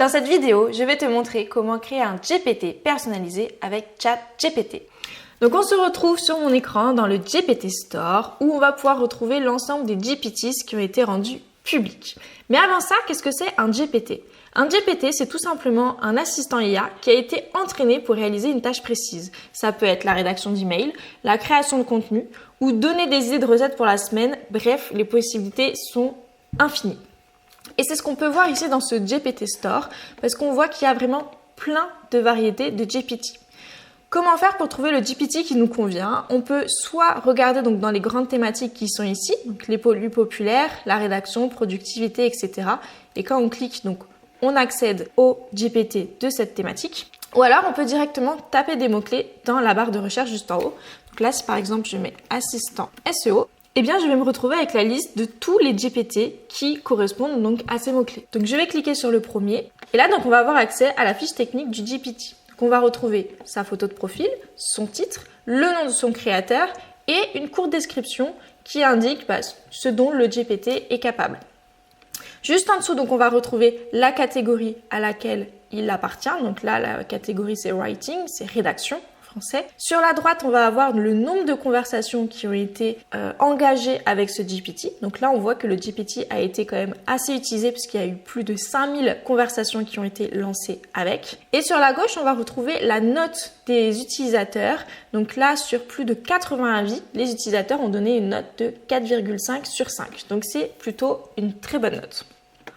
Dans cette vidéo, je vais te montrer comment créer un GPT personnalisé avec ChatGPT. Donc on se retrouve sur mon écran dans le GPT Store où on va pouvoir retrouver l'ensemble des GPTs qui ont été rendus publics. Mais avant ça, qu'est-ce que c'est un GPT? Un GPT, c'est tout simplement un assistant IA qui a été entraîné pour réaliser une tâche précise. Ça peut être la rédaction d'emails, la création de contenu ou donner des idées de recettes pour la semaine. Bref, les possibilités sont infinies. Et c'est ce qu'on peut voir ici dans ce GPT Store parce qu'on voit qu'il y a vraiment plein de variétés de GPT. Comment faire pour trouver le GPT qui nous convient? On peut soit regarder donc dans les grandes thématiques qui sont ici, donc les plus populaires, la rédaction, productivité, etc. Et quand on clique, donc on accède au GPT de cette thématique. Ou alors on peut directement taper des mots-clés dans la barre de recherche juste en haut. Donc là, si par exemple je mets assistant SEO, eh bien je vais me retrouver avec la liste de tous les GPT qui correspondent donc à ces mots-clés. Donc je vais cliquer sur le premier et là donc on va avoir accès à la fiche technique du GPT. Donc on va retrouver sa photo de profil, son titre, le nom de son créateur et une courte description qui indique ce dont le GPT est capable. Juste en dessous, donc on va retrouver la catégorie à laquelle il appartient. Donc là, la catégorie c'est writing, c'est rédaction en français. Sur la droite, on va avoir le nombre de conversations qui ont été engagées avec ce GPT. Donc là, on voit que le GPT a été quand même assez utilisé puisqu'il y a eu plus de 5000 conversations qui ont été lancées avec. Et sur la gauche, on va retrouver la note des utilisateurs. Donc là, sur plus de 80 avis, les utilisateurs ont donné une note de 4,5 sur 5. Donc c'est plutôt une très bonne note.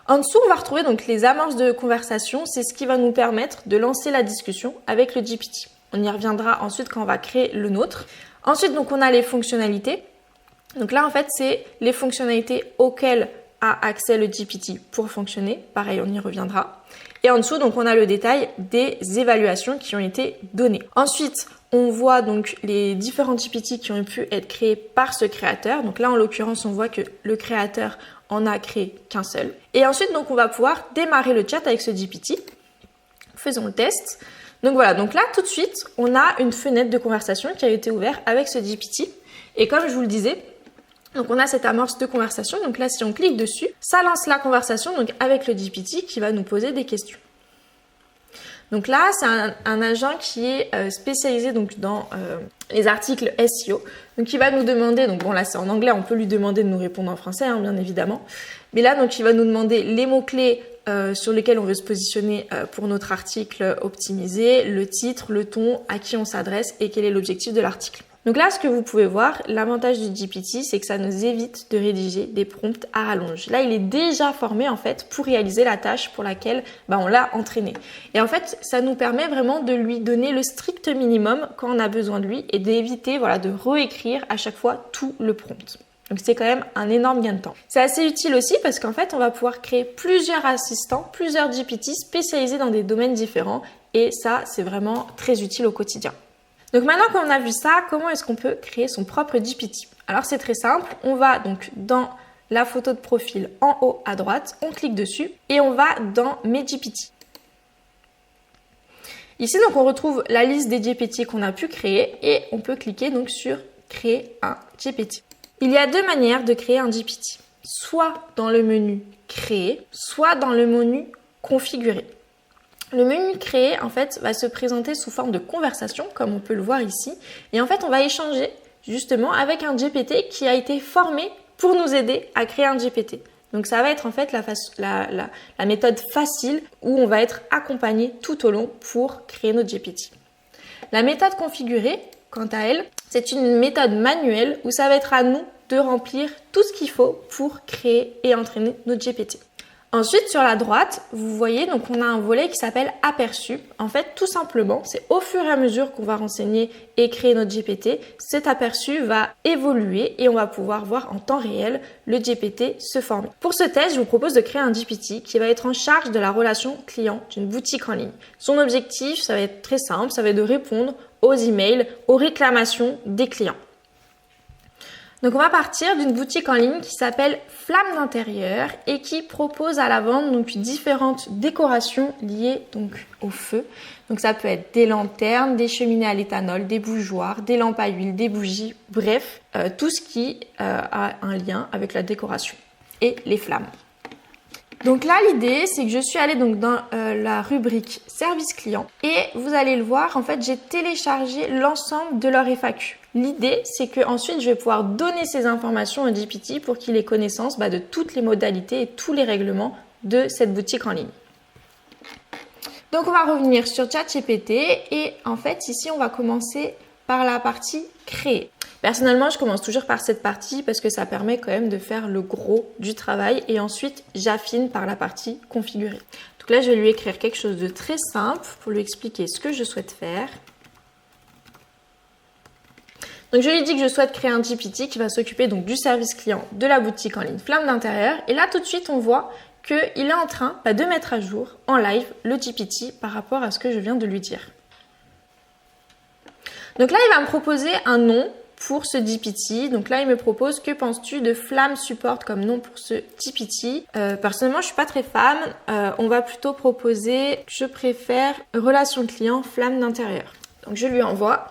En dessous, on va retrouver donc les amorces de conversation. C'est ce qui va nous permettre de lancer la discussion avec le GPT. On y reviendra ensuite quand on va créer le nôtre. Ensuite, donc, on a les fonctionnalités. Donc là, en fait, c'est les fonctionnalités auxquelles a accès le GPT pour fonctionner. Pareil, on y reviendra. Et en dessous, donc, on a le détail des évaluations qui ont été données. Ensuite, on voit donc les différents GPT qui ont pu être créés par ce créateur. Donc là, en l'occurrence, on voit que le créateur en a créé qu'un seul. Et ensuite, donc, on va pouvoir démarrer le chat avec ce GPT. Faisons le test. Donc voilà, donc là tout de suite, on a une fenêtre de conversation qui a été ouverte avec ce GPT. Et comme je vous le disais, donc on a cette amorce de conversation. Donc là, si on clique dessus, ça lance la conversation donc avec le GPT qui va nous poser des questions. Donc là, c'est un agent qui est spécialisé donc dans les articles SEO. Donc il va nous demander, donc bon là c'est en anglais, on peut lui demander de nous répondre en français, hein, bien évidemment. Mais là, donc il va nous demander les mots-clés sur lesquels on veut se positionner pour notre article optimisé, le titre, le ton, à qui on s'adresse et quel est l'objectif de l'article. Donc là, ce que vous pouvez voir, l'avantage du GPT, c'est que ça nous évite de rédiger des prompts à rallonge. Là, il est déjà formé en fait pour réaliser la tâche pour laquelle on l'a entraîné. Et en fait, ça nous permet vraiment de lui donner le strict minimum quand on a besoin de lui et d'éviter de réécrire à chaque fois tout le prompt. Donc c'est quand même un énorme gain de temps. C'est assez utile aussi parce qu'en fait, on va pouvoir créer plusieurs assistants, plusieurs GPT spécialisés dans des domaines différents et ça, c'est vraiment très utile au quotidien. Donc maintenant qu'on a vu ça, comment est-ce qu'on peut créer son propre GPT? Alors c'est très simple, on va donc dans la photo de profil en haut à droite, on clique dessus et on va dans mes GPT. Ici donc on retrouve la liste des GPT qu'on a pu créer et on peut cliquer donc sur créer un GPT. Il y a deux manières de créer un GPT, soit dans le menu créer, soit dans le menu configurer. Le menu créer, en fait, va se présenter sous forme de conversation, comme on peut le voir ici. Et en fait, on va échanger justement avec un GPT qui a été formé pour nous aider à créer un GPT. Donc, ça va être en fait la méthode facile où on va être accompagné tout au long pour créer notre GPT. La méthode configurer, quant à elle, c'est une méthode manuelle où ça va être à nous de remplir tout ce qu'il faut pour créer et entraîner notre GPT. Ensuite, sur la droite, vous voyez, donc on a un volet qui s'appelle aperçu. En fait, tout simplement, c'est au fur et à mesure qu'on va renseigner et créer notre GPT, cet aperçu va évoluer et on va pouvoir voir en temps réel le GPT se former. Pour ce test, je vous propose de créer un GPT qui va être en charge de la relation client d'une boutique en ligne. Son objectif, ça va être très simple, ça va être de répondre aux emails, aux réclamations des clients. Donc on va partir d'une boutique en ligne qui s'appelle Flamme d'intérieur et qui propose à la vente donc différentes décorations liées donc au feu. Donc ça peut être des lanternes, des cheminées à l'éthanol, des bougeoirs, des lampes à huile, des bougies, bref, tout ce qui a un lien avec la décoration et les flammes. Donc là, l'idée, c'est que je suis allée donc dans la rubrique service client et vous allez le voir, en fait, j'ai téléchargé l'ensemble de leur FAQ. L'idée, c'est que ensuite, je vais pouvoir donner ces informations au GPT pour qu'il ait connaissance de toutes les modalités et tous les règlements de cette boutique en ligne. Donc, on va revenir sur ChatGPT et en fait, ici, on va commencer par la partie créer. Personnellement, je commence toujours par cette partie parce que ça permet quand même de faire le gros du travail et ensuite j'affine par la partie configurer. Donc là, je vais lui écrire quelque chose de très simple pour lui expliquer ce que je souhaite faire. Donc je lui dis que je souhaite créer un GPT qui va s'occuper donc du service client de la boutique en ligne Flamme d'Intérieur et là tout de suite on voit qu'il est en train de mettre à jour en live le GPT par rapport à ce que je viens de lui dire. Donc là, il va me proposer un nom pour ce GPT. Donc là, il me propose que penses-tu de Flamme Support comme nom pour ce GPT. Personnellement, je suis pas très fan. On va plutôt proposer, je préfère relation client Flamme d'Intérieur. Donc je lui envoie.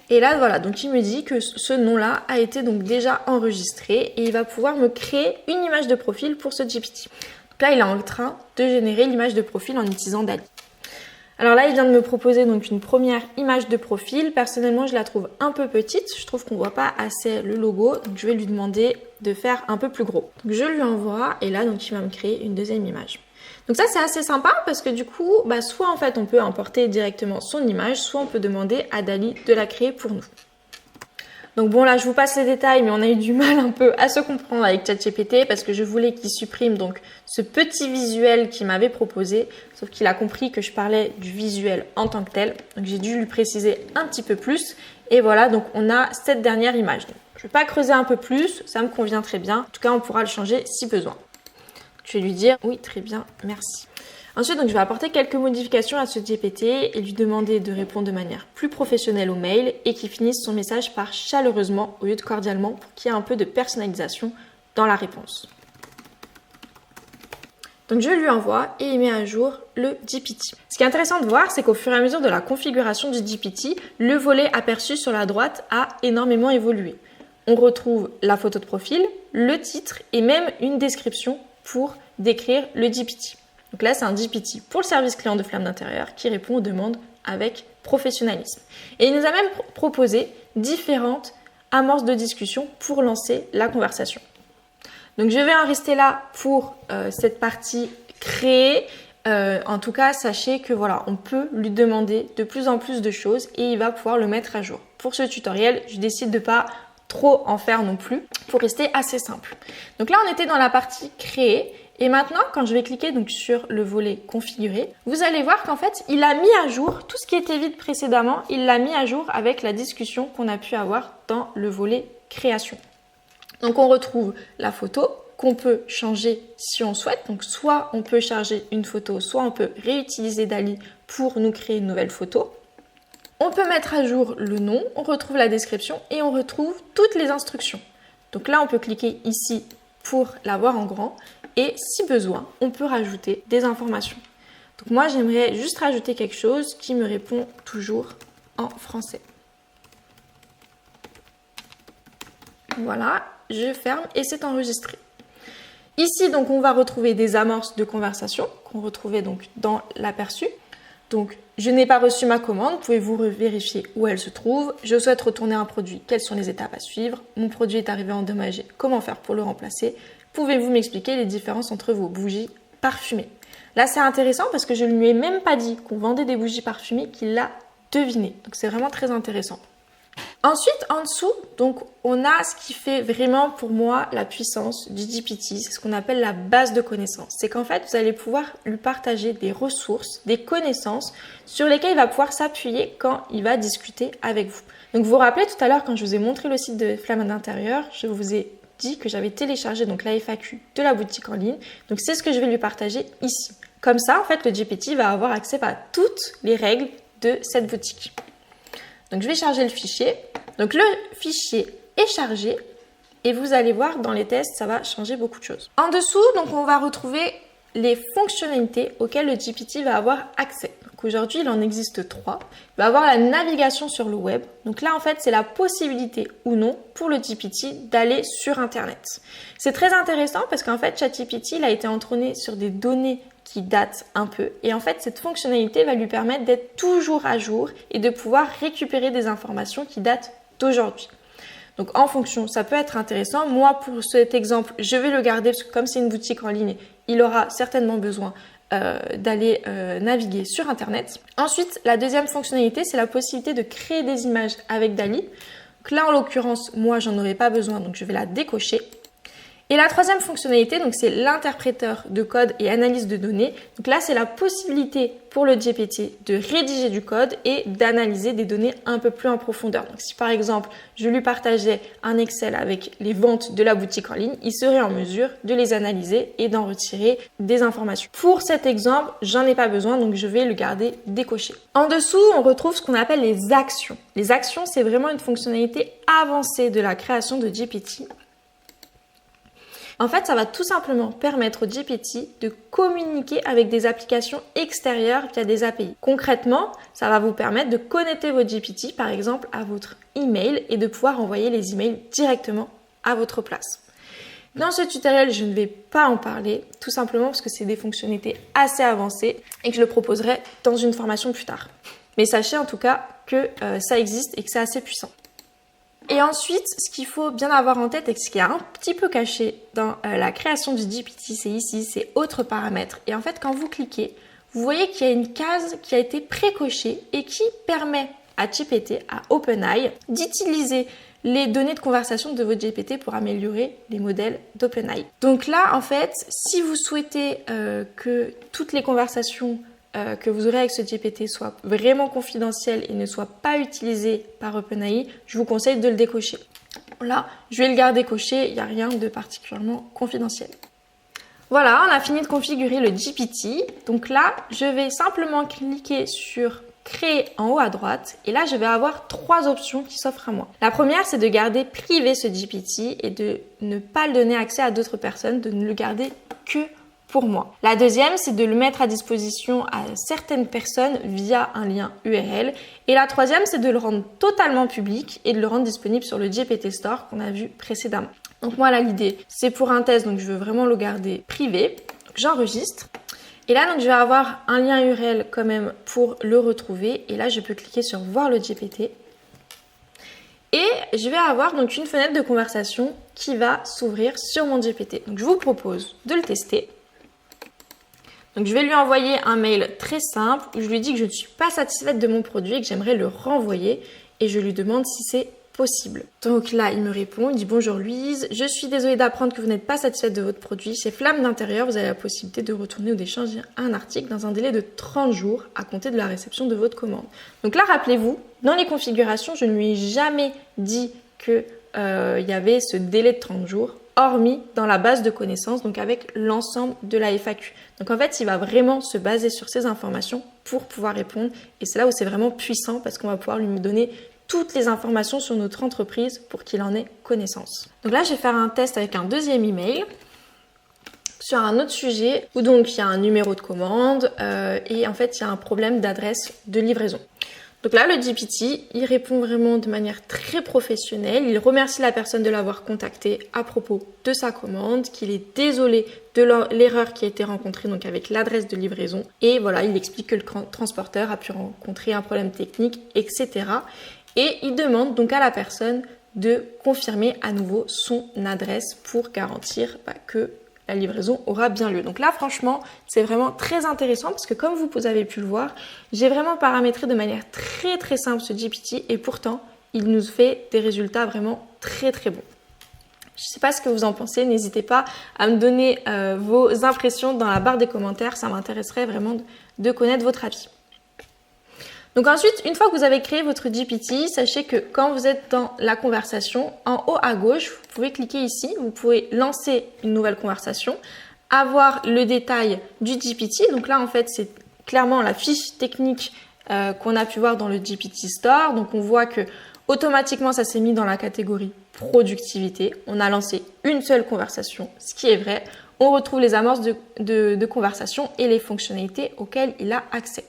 Et là, voilà, donc il me dit que ce nom-là a été donc déjà enregistré et il va pouvoir me créer une image de profil pour ce GPT. Donc là, il est en train de générer l'image de profil en utilisant DALL-E. Alors là, il vient de me proposer donc une première image de profil. Personnellement, je la trouve un peu petite. Je trouve qu'on ne voit pas assez le logo. Donc, je vais lui demander de faire un peu plus gros. Donc, je lui envoie et là, donc, il va me créer une deuxième image. Donc ça, c'est assez sympa parce que du coup, soit en fait, on peut importer directement son image, soit on peut demander à DALL-E de la créer pour nous. Donc bon, là, je vous passe les détails, mais on a eu du mal un peu à se comprendre avec ChatGPT parce que je voulais qu'il supprime donc ce petit visuel qu'il m'avait proposé, sauf qu'il a compris que je parlais du visuel en tant que tel. Donc j'ai dû lui préciser un petit peu plus. Et voilà, donc on a cette dernière image. Donc, je ne vais pas creuser un peu plus, ça me convient très bien. En tout cas, on pourra le changer si besoin. Je vais lui dire oui, très bien, merci. Ensuite, donc, je vais apporter quelques modifications à ce GPT et lui demander de répondre de manière plus professionnelle au mail et qu'il finisse son message par chaleureusement au lieu de cordialement pour qu'il y ait un peu de personnalisation dans la réponse. Donc je lui envoie et il met à jour le GPT. Ce qui est intéressant de voir, c'est qu'au fur et à mesure de la configuration du GPT, le volet aperçu sur la droite a énormément évolué. On retrouve la photo de profil, le titre et même une description pour décrire le GPT. Donc là, c'est un GPT pour le service client de Flamme d'Intérieur qui répond aux demandes avec professionnalisme. Et il nous a même proposé différentes amorces de discussion pour lancer la conversation. Donc je vais en rester là pour cette partie créée. En tout cas, sachez que voilà, on peut lui demander de plus en plus de choses et il va pouvoir le mettre à jour. Pour ce tutoriel, je décide de pas trop en faire non plus pour rester assez simple. Donc là, on était dans la partie créée. Et maintenant, quand je vais cliquer donc sur le volet configurer, vous allez voir qu'en fait, il a mis à jour tout ce qui était vide précédemment, il l'a mis à jour avec la discussion qu'on a pu avoir dans le volet création. Donc on retrouve la photo qu'on peut changer si on souhaite. Donc soit on peut charger une photo, soit on peut réutiliser DALL-E pour nous créer une nouvelle photo. On peut mettre à jour le nom, on retrouve la description et on retrouve toutes les instructions. Donc là, on peut cliquer ici pour la voir en grand. Et si besoin, on peut rajouter des informations. Donc moi, j'aimerais juste rajouter quelque chose qui me répond toujours en français. Voilà, je ferme et c'est enregistré. Ici, donc, on va retrouver des amorces de conversation qu'on retrouvait donc dans l'aperçu. Donc, je n'ai pas reçu ma commande. Pouvez-vous vérifier où elle se trouve? Je souhaite retourner un produit. Quelles sont les étapes à suivre? Mon produit est arrivé endommagé. Comment faire pour le remplacer? Pouvez-vous m'expliquer les différences entre vos bougies parfumées? Là, c'est intéressant parce que je ne lui ai même pas dit qu'on vendait des bougies parfumées, qu'il l'a deviné. Donc, c'est vraiment très intéressant. Ensuite, en dessous, donc, on a ce qui fait vraiment pour moi la puissance du GPT. C'est ce qu'on appelle la base de connaissances. C'est qu'en fait, vous allez pouvoir lui partager des ressources, des connaissances sur lesquelles il va pouvoir s'appuyer quand il va discuter avec vous. Donc, vous vous rappelez tout à l'heure, quand je vous ai montré le site de Flamme d'Intérieur, je vous ai dit que j'avais téléchargé donc la FAQ de la boutique en ligne. Donc, c'est ce que je vais lui partager ici. Comme ça, en fait, le GPT va avoir accès à toutes les règles de cette boutique. Donc, je vais charger le fichier. Donc, le fichier est chargé et vous allez voir dans les tests, ça va changer beaucoup de choses. En dessous, donc, on va retrouver les fonctionnalités auxquelles le GPT va avoir accès. Donc aujourd'hui, il en existe 3. Il va avoir la navigation sur le web. Donc là, en fait, c'est la possibilité ou non pour le GPT d'aller sur Internet. C'est très intéressant parce qu'en fait, ChatGPT, il a été entraîné sur des données qui datent un peu. Et en fait, cette fonctionnalité va lui permettre d'être toujours à jour et de pouvoir récupérer des informations qui datent d'aujourd'hui. Donc en fonction, ça peut être intéressant. Moi, pour cet exemple, je vais le garder parce que comme c'est une boutique en ligne, il aura certainement besoin d'aller naviguer sur Internet. Ensuite, la deuxième fonctionnalité, c'est la possibilité de créer des images avec DALL-E. Donc là, en l'occurrence, moi, j'en aurais pas besoin, donc je vais la décocher. Et la troisième fonctionnalité, donc c'est l'interpréteur de code et analyse de données. Donc là, c'est la possibilité pour le GPT de rédiger du code et d'analyser des données un peu plus en profondeur. Donc si par exemple, je lui partageais un Excel avec les ventes de la boutique en ligne, il serait en mesure de les analyser et d'en retirer des informations. Pour cet exemple, j'en ai pas besoin, donc je vais le garder décoché. En dessous, on retrouve ce qu'on appelle les actions. Les actions, c'est vraiment une fonctionnalité avancée de la création de GPT. En fait, ça va tout simplement permettre au GPT de communiquer avec des applications extérieures via des API. Concrètement, ça va vous permettre de connecter votre GPT, par exemple, à votre email et de pouvoir envoyer les emails directement à votre place. Dans ce tutoriel, je ne vais pas en parler, tout simplement parce que c'est des fonctionnalités assez avancées et que je le proposerai dans une formation plus tard. Mais sachez en tout cas que ça existe et que c'est assez puissant. Et ensuite, ce qu'il faut bien avoir en tête et ce qui est un petit peu caché dans la création du GPT, c'est ici, c'est autres paramètres. Et en fait, quand vous cliquez, vous voyez qu'il y a une case qui a été précochée et qui permet à GPT, à OpenAI, d'utiliser les données de conversation de votre GPT pour améliorer les modèles d'OpenAI. Donc là, en fait, si vous souhaitez que toutes les conversations que vous aurez avec ce GPT soit vraiment confidentiel et ne soit pas utilisé par OpenAI, je vous conseille de le décocher. Là, je vais le garder coché, il n'y a rien de particulièrement confidentiel. Voilà, on a fini de configurer le GPT. Donc là, je vais simplement cliquer sur créer en haut à droite et là, je vais avoir 3 options qui s'offrent à moi. La première, c'est de garder privé ce GPT et de ne pas le donner accès à d'autres personnes, de ne le garder que pour moi. La deuxième, c'est de le mettre à disposition à certaines personnes via un lien URL. Et la troisième, c'est de le rendre totalement public et de le rendre disponible sur le GPT Store qu'on a vu précédemment. Donc moi là, l'idée, c'est pour un test, donc je veux vraiment le garder privé. Donc j'enregistre. Et là, donc je vais avoir un lien URL quand même pour le retrouver. Et là, je peux cliquer sur voir le GPT. Et je vais avoir donc une fenêtre de conversation qui va s'ouvrir sur mon GPT. Donc je vous propose de le tester. Donc je vais lui envoyer un mail très simple où je lui dis que je ne suis pas satisfaite de mon produit et que j'aimerais le renvoyer et je lui demande si c'est possible. Donc là, il me répond, il dit « Bonjour Louise, je suis désolée d'apprendre que vous n'êtes pas satisfaite de votre produit. Chez Flamme d'Intérieur, vous avez la possibilité de retourner ou d'échanger un article dans un délai de 30 jours à compter de la réception de votre commande. » Donc là, rappelez-vous, dans les configurations, je ne lui ai jamais dit qu'il y avait ce délai de 30 jours. Hormis dans la base de connaissances, donc avec l'ensemble de la FAQ. Donc en fait, il va vraiment se baser sur ces informations pour pouvoir répondre. Et c'est là où c'est vraiment puissant parce qu'on va pouvoir lui donner toutes les informations sur notre entreprise pour qu'il en ait connaissance. Donc là, je vais faire un test avec un deuxième email sur un autre sujet où donc il y a un numéro de commande et en fait, il y a un problème d'adresse de livraison. Donc là, le GPT, il répond vraiment de manière très professionnelle. Il remercie la personne de l'avoir contacté à propos de sa commande, qu'il est désolé de l'erreur qui a été rencontrée donc avec l'adresse de livraison. Et voilà, il explique que le transporteur a pu rencontrer un problème technique, etc. Et il demande donc à la personne de confirmer à nouveau son adresse pour garantir que la livraison aura bien lieu. Donc là, franchement, c'est vraiment très intéressant parce que comme vous avez pu le voir, j'ai vraiment paramétré de manière très très simple ce GPT et pourtant, il nous fait des résultats vraiment très très bons. Je ne sais pas ce que vous en pensez, n'hésitez pas à me donner vos impressions dans la barre des commentaires, ça m'intéresserait vraiment de connaître votre avis. Donc ensuite, une fois que vous avez créé votre GPT, sachez que quand vous êtes dans la conversation, en haut à gauche, vous pouvez cliquer ici, vous pouvez lancer une nouvelle conversation, avoir le détail du GPT. Donc là, en fait, c'est clairement la fiche technique qu'on a pu voir dans le GPT Store. Donc on voit que automatiquement, ça s'est mis dans la catégorie productivité. On a lancé une seule conversation, ce qui est vrai. on retrouve les amorces de conversation et les fonctionnalités auxquelles il a accès.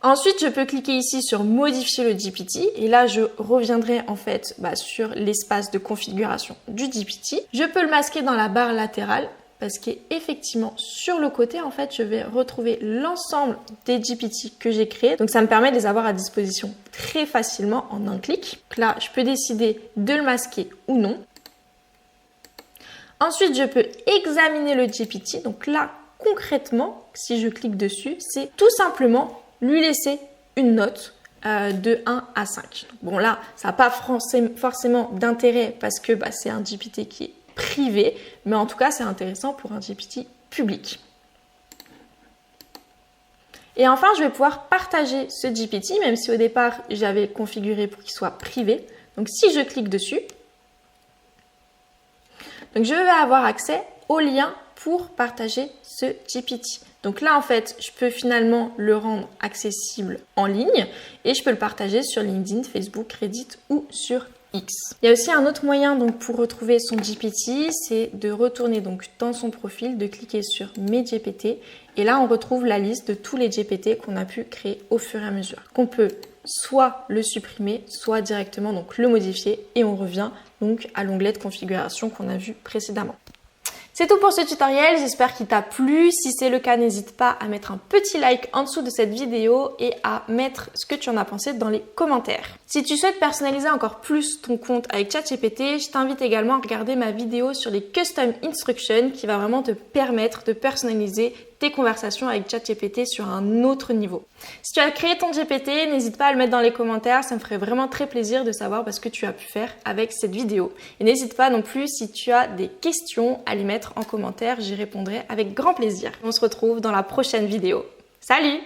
Ensuite, je peux cliquer ici sur modifier le GPT et là, je reviendrai en fait sur l'espace de configuration du GPT. Je peux le masquer dans la barre latérale parce qu'effectivement, sur le côté, en fait, je vais retrouver l'ensemble des GPT que j'ai créés. Donc, ça me permet de les avoir à disposition très facilement en un clic. Donc là, je peux décider de le masquer ou non. Ensuite, je peux examiner le GPT. Donc là, concrètement, si je clique dessus, c'est tout simplement lui laisser une note de 1 à 5. Bon là, ça n'a pas forcément d'intérêt parce que c'est un GPT qui est privé, mais en tout cas, c'est intéressant pour un GPT public. Et enfin, je vais pouvoir partager ce GPT, même si au départ, j'avais configuré pour qu'il soit privé. Donc si je clique dessus, donc je vais avoir accès au lien pour partager ce GPT. Donc là, en fait, je peux finalement le rendre accessible en ligne et je peux le partager sur LinkedIn, Facebook, Reddit ou sur X. Il y a aussi un autre moyen donc pour retrouver son GPT, c'est de retourner donc dans son profil, de cliquer sur Mes GPT et là, on retrouve la liste de tous les GPT qu'on a pu créer au fur et à mesure. Qu'on peut soit le supprimer, soit directement donc le modifier et on revient donc à l'onglet de configuration qu'on a vu précédemment. C'est tout pour ce tutoriel, j'espère qu'il t'a plu. Si c'est le cas, n'hésite pas à mettre un petit like en dessous de cette vidéo et à mettre ce que tu en as pensé dans les commentaires. Si tu souhaites personnaliser encore plus ton compte avec ChatGPT, je t'invite également à regarder ma vidéo sur les Custom Instructions qui va vraiment te permettre de personnaliser tes conversations avec ChatGPT sur un autre niveau. Si tu as créé ton GPT, n'hésite pas à le mettre dans les commentaires, ça me ferait vraiment très plaisir de savoir ce que tu as pu faire avec cette vidéo. Et n'hésite pas non plus si tu as des questions à les mettre en commentaire, j'y répondrai avec grand plaisir. On se retrouve dans la prochaine vidéo. Salut!